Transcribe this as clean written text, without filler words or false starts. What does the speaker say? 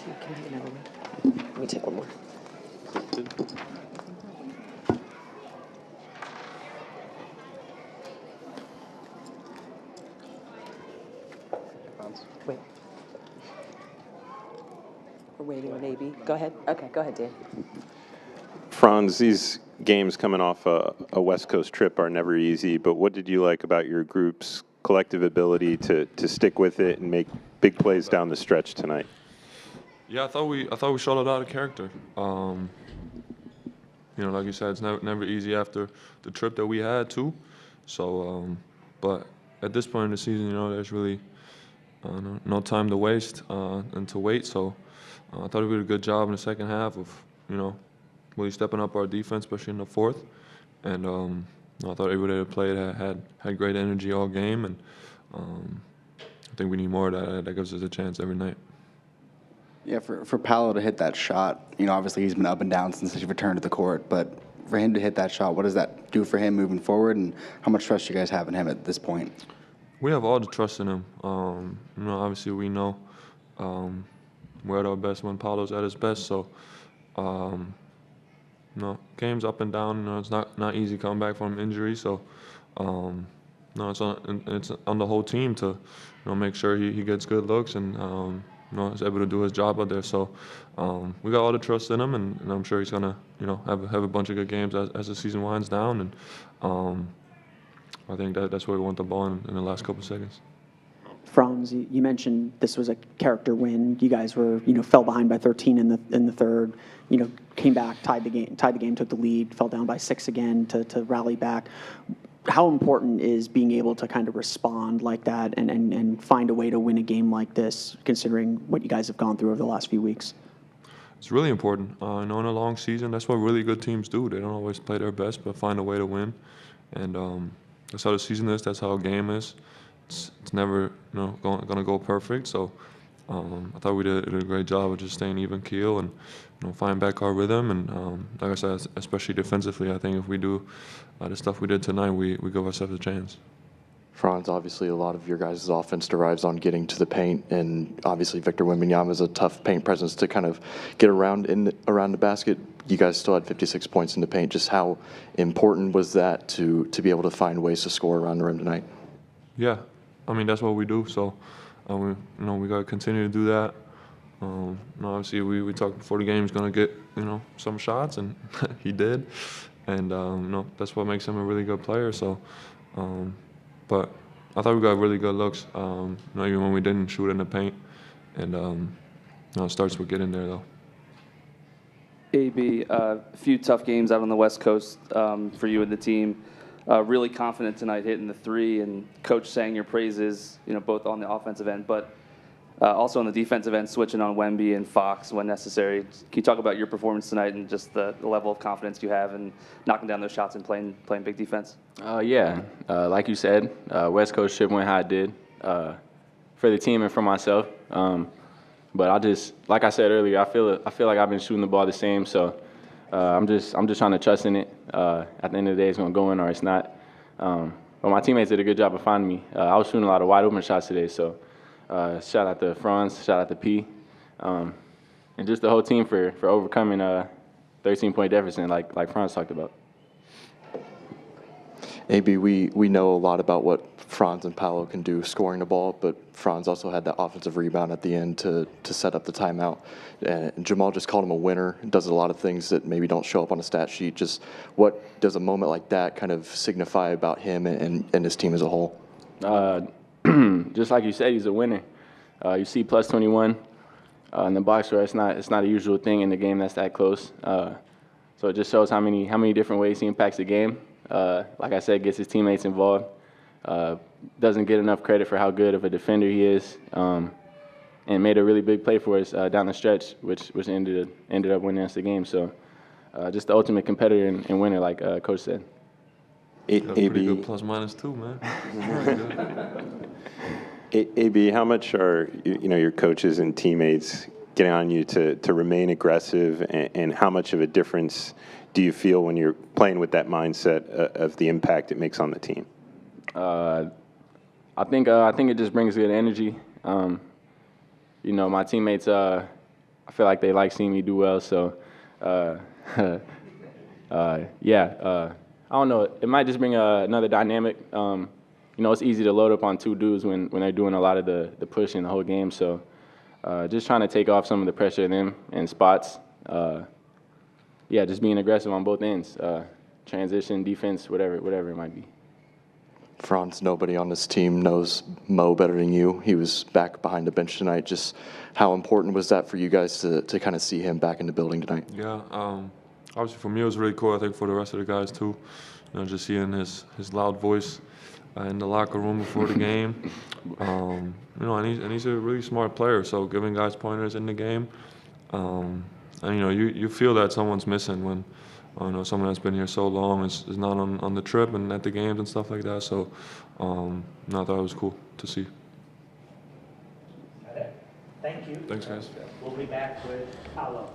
Can I have another one? Let me take one more. Franz. Wait. We're waiting on AB. Go ahead. Okay, go ahead, Dan. Franz, these games coming off a West Coast trip are never easy, but what did you like about your group's collective ability to stick with it and make big plays down the stretch tonight? Yeah, I thought we showed a lot of character. Like you said, it's never easy after the trip that we had too. So, but at this point in the season, there's really no time to waste and to wait. So, I thought we did a good job in the second half of really stepping up our defense, especially in the fourth. And I thought everybody that played had great energy all game, and I think we need more of that. That gives us a chance every night. Yeah, for Paolo to hit that shot, obviously he's been up and down since he returned to the court, but for him to hit that shot, what does that do for him moving forward, and how much trust do you guys have in him at this point? We have all the trust in him. Obviously we know we're at our best when Paolo's at his best, so games up and down. It's not easy coming back from injury, so it's on the whole team to make sure he gets good looks and is able to do his job out there. So we got all the trust in him, and I'm sure he's gonna have a bunch of good games as the season winds down. And I think that's where we want the ball in the last couple seconds. Franz, you mentioned this was a character win. You guys were, fell behind by 13 in the third. Came back, tied the game, took the lead, fell down by 6 again to rally back. How important is being able to kind of respond like that and find a way to win a game like this, considering what you guys have gone through over the last few weeks? It's really important. In a long season, that's what really good teams do. They don't always play their best, but find a way to win. And that's how the season is. That's how a game is. It's never going to go perfect. So I thought we did a great job of just staying even keel and finding back our rhythm. And like I said, especially defensively, I think if we do the stuff we did tonight, we give ourselves a chance. Franz, obviously a lot of your guys' offense derives on getting to the paint, and obviously Victor Wembanyama is a tough paint presence to kind of get around the basket. You guys still had 56 points in the paint. Just how important was that to be able to find ways to score around the rim tonight? Yeah, that's what we do. So we got to continue to do that. Obviously we talked before the game he's going to get some shots, and he did. And that's what makes him a really good player. So, but I thought we got really good looks, even when we didn't shoot in the paint. And it starts with getting there, though. AB, a few tough games out on the West Coast for you and the team. Really confident tonight hitting the three, and Coach sang your praises, both on the offensive end, but also on the defensive end, switching on Wemby and Fox when necessary. Can you talk about your performance tonight and just the level of confidence you have in knocking down those shots and playing big defense? Like you said, West Coast trip went how it did for the team and for myself. But like I said earlier, I feel like I've been shooting the ball the same. So I'm just trying to trust in it. At the end of the day, it's gonna go in or it's not. But my teammates did a good job of finding me. I was shooting a lot of wide open shots today. So shout out to Franz, shout out to P, and just the whole team for overcoming a 13-point deficit, like Franz talked about. AB, we know a lot about what Franz and Paolo can do scoring the ball, but Franz also had that offensive rebound at the end to set up the timeout. And Jamal just called him a winner, does a lot of things that maybe don't show up on a stat sheet. Just what does a moment like that kind of signify about him and his team as a whole? Just like you said, he's a winner. You see plus 21 in the box score. It's not a usual thing in the game that's that close. So it just shows how many different ways he impacts the game. Like I said, gets his teammates involved. Doesn't get enough credit for how good of a defender he is, and made a really big play for us down the stretch, which ended up winning us the game. So just the ultimate competitor and winner, like Coach said. Pretty good plus minus 2, man. AB, how much are your coaches and teammates getting on you to remain aggressive, and how much of a difference do you feel when you're playing with that mindset of the impact it makes on the team? I think it just brings good energy. My teammates I feel like they like seeing me do well. So, yeah, I don't know. It might just bring another dynamic. You know, it's easy to load up on two dudes when they're doing a lot of the pushing the whole game. So, just trying to take off some of the pressure of them in spots. Yeah, just being aggressive on both ends. Transition, defense, whatever it might be. Franz, nobody on this team knows Mo better than you. He was back behind the bench tonight. Just how important was that for you guys to kind of see him back in the building tonight? Yeah, obviously for me it was really cool. I think for the rest of the guys too. You know, just hearing his loud voice in the locker room before the game. You know, and he's a really smart player. So giving guys pointers in the game, and you know, you feel that someone's missing when. You know, someone that's been here so long is not on the trip and at the games and stuff like that. So, I thought it was cool to see. Thank you. Thanks, guys. We'll be back with Paolo.